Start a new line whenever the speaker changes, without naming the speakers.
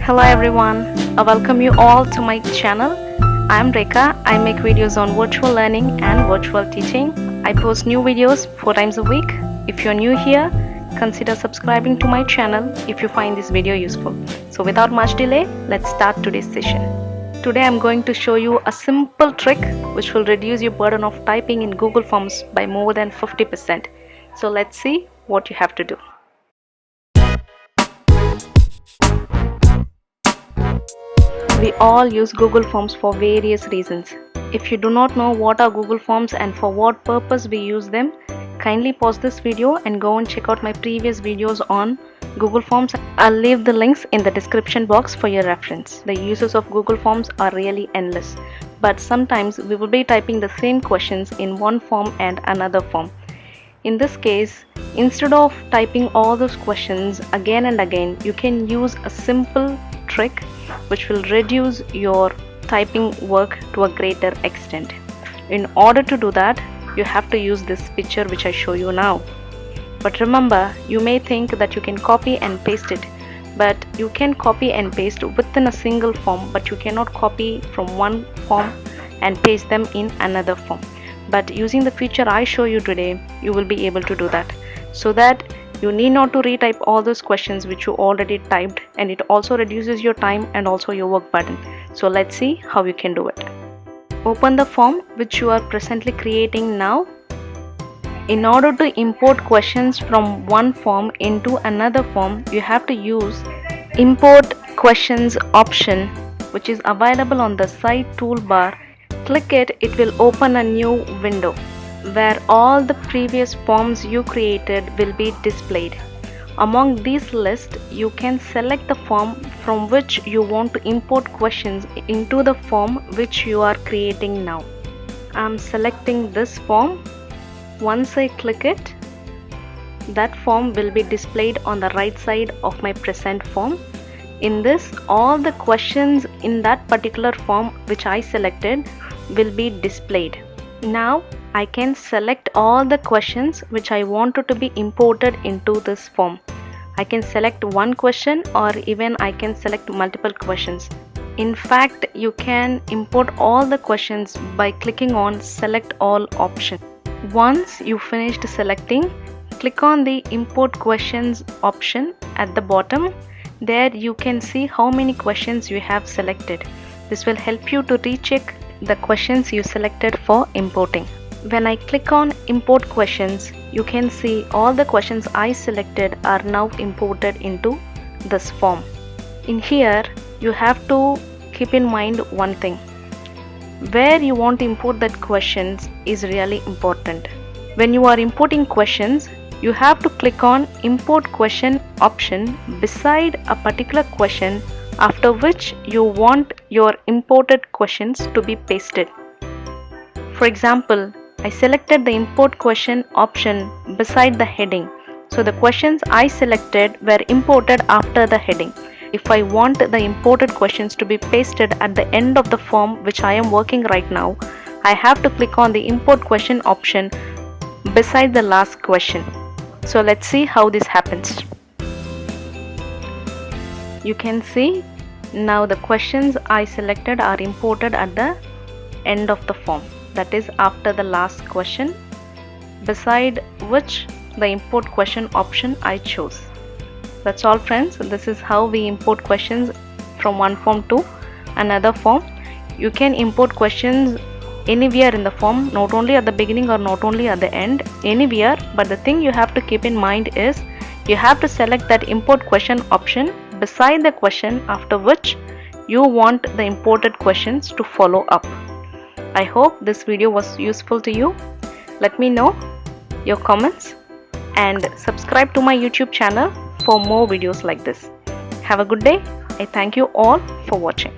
Hello everyone, I welcome you all to my channel. I'm Rekha. I make videos on virtual learning and virtual teaching. I post new videos 4 times a week. If you're new here, consider subscribing to my channel if you find this video useful. So without much delay, let's start today's session. Today I'm going to show you a simple trick which will reduce your burden of typing in Google Forms by more than 50%. So let's see what you have to do. We all use Google Forms for various reasons. If you do not know what are Google Forms and for what purpose we use them, kindly pause this video and go and check out my previous videos on Google Forms. I'll leave the links in the description box for your reference. The uses of Google Forms are really endless, but sometimes we will be typing the same questions in one form and another form. In this case, instead of typing all those questions again and again, you can use a simple trick which will reduce your typing work to a greater extent. In order to do that, you have to use this picture which I show you now. But remember, you may think that you can copy and paste it, but you can copy and paste within a single form, but you cannot copy from one form and paste them in another form. But using the feature I show you today, you will be able to do that, so that you need not to retype all those questions which you already typed, and it also reduces your time and also your work burden. So let's see how you can do it. Open the form which you are presently creating now. In order to import questions from one form into another form, you have to use Import Questions option, which is available on the side toolbar. Click it, it will open a new window where all the previous forms you created will be displayed. Among these lists, you can select the form from which you want to import questions into the form which you are creating now. I'm selecting this form. Once I click it, that form will be displayed on the right side of my present form. In this, all the questions in that particular form which I selected will be displayed. Now I can select all the questions which I wanted to be imported into this form. I can select one question, or even I can select multiple questions. In fact, you can import all the questions by clicking on Select All option. Once you finished selecting, click on the Import Questions option at the bottom. There you can see how many questions you have selected. This will help you to recheck the questions you selected for importing. When I click on Import Questions, you can see all the questions I selected are now imported into this form. In here, you have to keep in mind one thing. Where you want to import that questions is really important. When you are importing questions, you have to click on Import Question option beside a particular question, after which you want your imported questions to be pasted. For example, I selected the Import Question option beside the heading, so the questions I selected were imported after the heading. If I want the imported questions to be pasted at the end of the form which I am working right now, I have to click on the Import Question option beside the last question. So let's see how this happens. You can see now the questions I selected are imported at the end of the form, that is after the last question, beside which the Import Question option I chose. That's all, friends. This is how we import questions from one form to another form. You can import questions anywhere in the form, not only at the beginning or not only at the end, anywhere. But the thing you have to keep in mind is you have to select that Import Question option beside the question after which you want the imported questions to follow up. I hope this video was useful to you. Let me know your comments and subscribe to my YouTube channel for more videos like this. Have a good day. I thank you all for watching.